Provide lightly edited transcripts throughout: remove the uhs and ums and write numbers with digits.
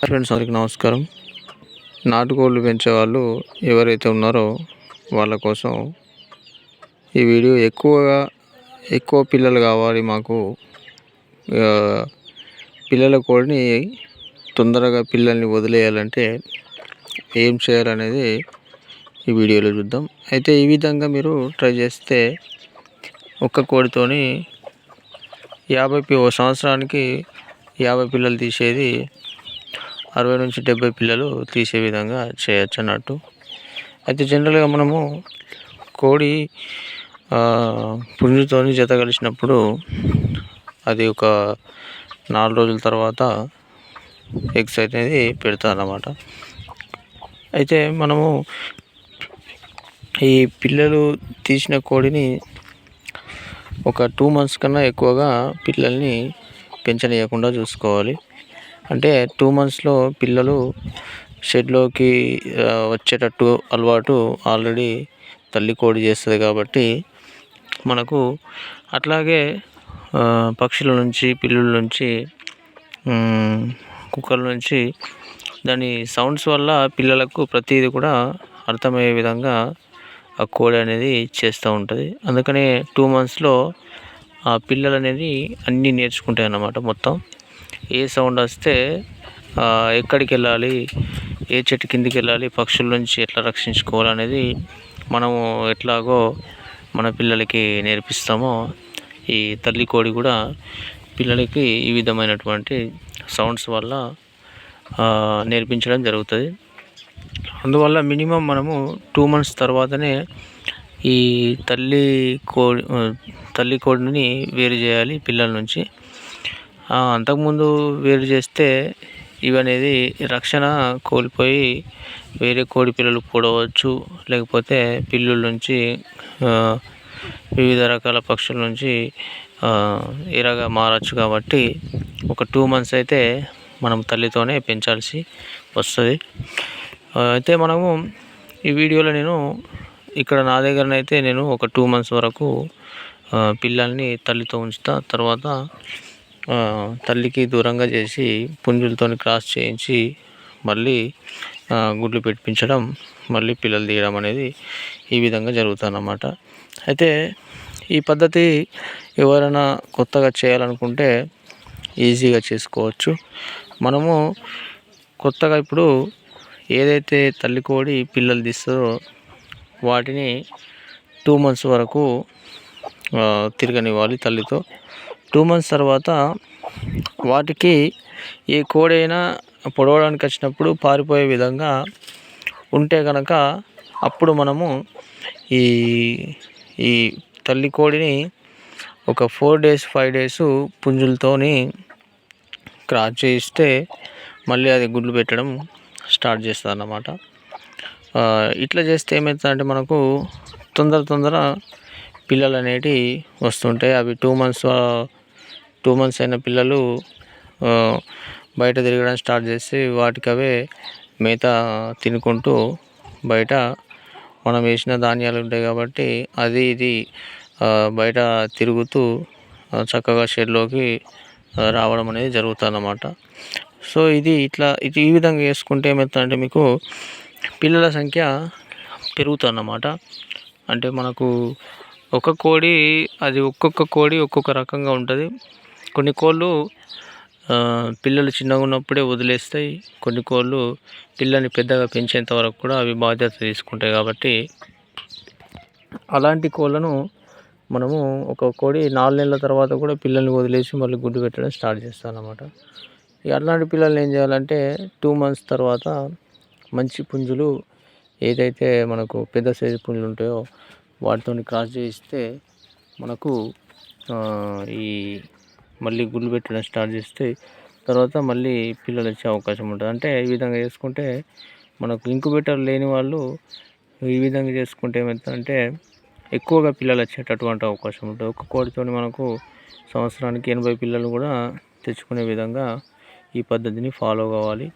Friends, అందరికీ నమస్కారం. నాటుకోళ్ళు పెంచే వాళ్ళు ఎవరైతే ఉన్నారో వాళ్ళ కోసం ఈ వీడియో. ఎక్కువ పిల్లలు కావాలి మాకు, ఆ, పిల్లల కోడిని తొందరగా పిల్లల్ని వదిలేయాలంటే ఏం చేయాలనేది ఈ వీడియోలో చూద్దాం. అయితే ఈ విధంగా మీరు ట్రై చేస్తే ఒక్క కోడితోని 50 సంవత్సరానికి 50 పిల్లలు తీసేది 60 నుంచి 70 పిల్లలు తీసే విధంగా చేయొచ్చు అన్నట్టు. అయితే జనరల్గా మనము కోడి పుంజుతో జత కలిసినప్పుడు అది ఒక 4 రోజుల తర్వాత ఎగ్స్ అనేది పెడతా అన్నమాట. అయితే మనము ఈ పిల్లలు తీసిన కోడిని ఒక 2 months కన్నా ఎక్కువగా పిల్లల్ని పెంచనీయకుండా చూసుకోవాలి. అంటే 2 monthsలో పిల్లలు షెడ్లోకి వచ్చేటట్టు అలవాటు ఆల్రెడీ తల్లి కోడి చేస్తుంది కాబట్టి మనకు అట్లాగే పక్షుల నుంచి, పిల్లుల నుంచి, కుక్కల నుంచి దాని సౌండ్స్ వల్ల పిల్లలకు ప్రతిదీ కూడా అర్థమయ్యే విధంగా ఆ కోడి అనేది చేస్తూ ఉంటుంది. అందుకనే 2 monthsలో ఆ పిల్లలు అనేది అన్నీ నేర్చుకుంటాయి అన్నమాట. మొత్తం ఏ సౌండ్ వస్తే ఎక్కడికి వెళ్ళాలి, ఏ చెట్టు కిందికి వెళ్ళాలి, పక్షుల నుంచి ఎట్లా రక్షించుకోవాలనేది మనము ఎట్లాగో మన పిల్లలకి నేర్పిస్తామో ఈ తల్లి కోడి కూడా పిల్లలకి ఈ విధమైనటువంటి సౌండ్స్ వల్ల నేర్పించడం జరుగుతుంది. అందువల్ల మినిమం మనము 2 months తర్వాతనే ఈ తల్లి కోడిని వేరు చేయాలి పిల్లల నుంచి. అంతకుముందు వేరు చేస్తే ఇవనేది రక్షణ కోల్పోయి వేరే కోడి పిల్లలు పూడవచ్చు, లేకపోతే పిల్లుల నుంచి వివిధ రకాల పక్షుల నుంచి ఎరగా మారచ్చు. కాబట్టి ఒక 2 months అయితే మనం తల్లితోనే పెంచాల్సి వస్తుంది. అయితే మనము ఈ వీడియోలో నేను ఇక్కడ నా దగ్గరనైతే నేను ఒక 2 months వరకు పిల్లల్ని తల్లితో ఉంచుతా. తర్వాత తల్లికి దూరంగా చేసి పుంజులతో క్రాస్ చేయించి మళ్ళీ గుడ్లు పెట్టించడం, మళ్ళీ పిల్లలు తీయడం అనేది ఈ విధంగా జరుగుతుందన్నమాట. అయితే ఈ పద్ధతి ఎవరైనా కొత్తగా చేయాలనుకుంటే ఈజీగా చేసుకోవచ్చు. మనము కొత్తగా ఇప్పుడు ఏదైతే తల్లి కోడి పిల్లలు తీస్తుందో వాటిని 2 months వరకు తిరగనివ్వాలి తల్లితో. 2 months తర్వాత వాటికి ఏ కోడైనా పొడవడానికి వచ్చినప్పుడు పారిపోయే విధంగా ఉంటే కనుక అప్పుడు మనము ఈ తల్లి కోడిని ఒక 4 days 5 days పుంజులతోని క్రాస్ చేయిస్తే మళ్ళీ అది గుడ్లు పెట్టడం స్టార్ట్ చేస్తుంది అన్నమాట. ఇట్లా చేస్తే ఏమవుతుందంటే మనకు తొందర పిల్లలు అనేటివి వస్తుంటాయి. అవి 2 months అయిన పిల్లలు బయట తిరగడం స్టార్ట్ చేసి వాటికి అవే మేత తినుకుంటూ బయట మనం వేసిన ధాన్యాలు ఉంటాయి కాబట్టి అది ఇది బయట తిరుగుతూ చక్కగా షెడ్లోకి రావడం అనేది జరుగుతుంది అన్నమాట. సో ఇది ఈ విధంగా చేసుకుంటే ఏమవుతుందంటే మీకు పిల్లల సంఖ్య పెరుగుతుంది అన్నమాట. అంటే మనకు ఒక్కొక్క కోడి ఒక్కొక్క రకంగా ఉంటుంది. కొన్ని కోళ్ళు పిల్లలు చిన్నగా ఉన్నప్పుడే వదిలేస్తాయి. కొన్ని కోళ్ళు పిల్లల్ని పెద్దగా పెంచేంత వరకు కూడా అవి బాధ్యత తీసుకుంటాయి. కాబట్టి అలాంటి కోళ్ళను మనము ఒక కోడి 4 నెలల తర్వాత కూడా పిల్లల్ని వదిలేసి మళ్ళీ గుడ్డు పెట్టడం స్టార్ట్ చేస్తాం అన్నమాట. అలాంటి పిల్లల్ని ఏం చేయాలంటే 2 months తర్వాత మంచి పుంజులు ఏదైతే మనకు పెద్ద సైజు పుంజులు ఉంటాయో వాటితో క్రాస్ చేయిస్తే మనకు ఈ మళ్ళీ గుడ్లు పెట్టడం స్టార్ట్ చేస్తే తర్వాత మళ్ళీ పిల్లలు వచ్చే అవకాశం ఉంటుంది. అంటే ఈ విధంగా చేసుకుంటే మనకు ఇంక్యుబేటర్ లేని వాళ్ళు ఈ విధంగా చేసుకుంటే ఏమవుతుందంటే ఎక్కువగా పిల్లలు వచ్చేటటువంటి అవకాశం ఉంటుంది. ఒక్క కోడితో మనకు సంవత్సరానికి 80 పిల్లలు కూడా తెచ్చుకునే విధంగా ఈ పద్ధతిని ఫాలో కావాలి.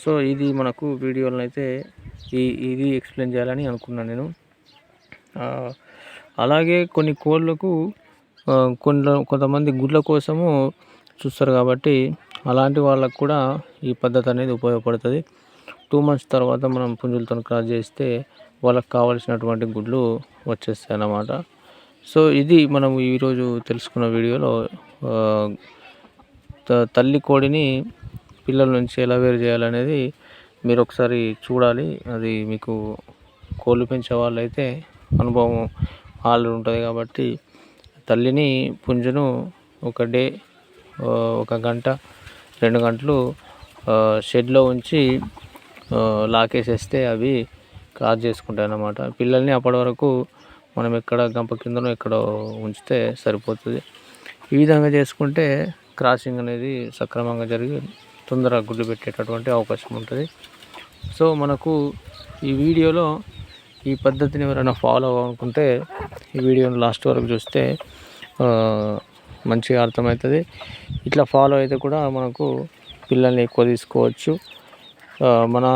సో ఇది మనకు వీడియోలో అయితే ఇది ఎక్స్ప్లెయిన్ చేయాలని అనుకున్నాను నేను. అలాగే కొన్ని కోళ్ళకు కొంతమంది గుడ్ల కోసము చూస్తారు కాబట్టి అలాంటి వాళ్ళకు కూడా ఈ పద్ధతి అనేది ఉపయోగపడుతుంది. 2 మంత్స్ తర్వాత మనం పుంజులతో క్రాస్ చేస్తే వాళ్ళకి కావాల్సినటువంటి గుడ్లు వచ్చేస్తాయి అన్నమాట. సో ఇది మనం ఈరోజు తెలుసుకున్న వీడియోలో తల్లి కోడిని పిల్లల నుంచి ఎలా వేరు చేయాలనేది మీరు ఒకసారి చూడాలి. అది మీకు కోళ్ళు పెంచే వాళ్ళైతే అనుభవం ఆల్రెడీ ఉంటుంది కాబట్టి తల్లిని పుంజును ఒక గంట 2 గంటలు షెడ్లో ఉంచి లాకేసేస్తే అవి క్రాస్ చేసుకుంటాయి అన్నమాట. పిల్లల్ని అప్పటి వరకు మనం ఎక్కడ గంప కిందనో ఎక్కడో ఉంచితే సరిపోతుంది. ఈ విధంగా చేసుకుంటే క్రాసింగ్ అనేది సక్రమంగా జరిగి తొందరగా గుడ్లు పెట్టేటటువంటి అవకాశం ఉంటుంది. సో మనకు ఈ వీడియోలో ఈ పద్ధతిని ఎవరైనా ఫాలో అవ్వాలనుకుంటే ఈ వీడియోని లాస్ట్ వరకు చూస్తే మంచిగా అర్థమవుతుంది. ఇట్లా ఫాలో అయితే కూడా మనకు పిల్లల్ని ఎక్కువ తీసుకోవచ్చు. మన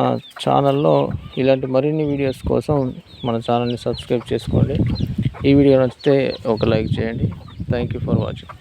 ఛానల్లో ఇలాంటి మరిన్ని వీడియోస్ కోసం మన ఛానల్ని సబ్స్క్రైబ్ చేసుకోండి. ఈ వీడియో నచ్చితే ఒక లైక్ చేయండి. Thank you for watching.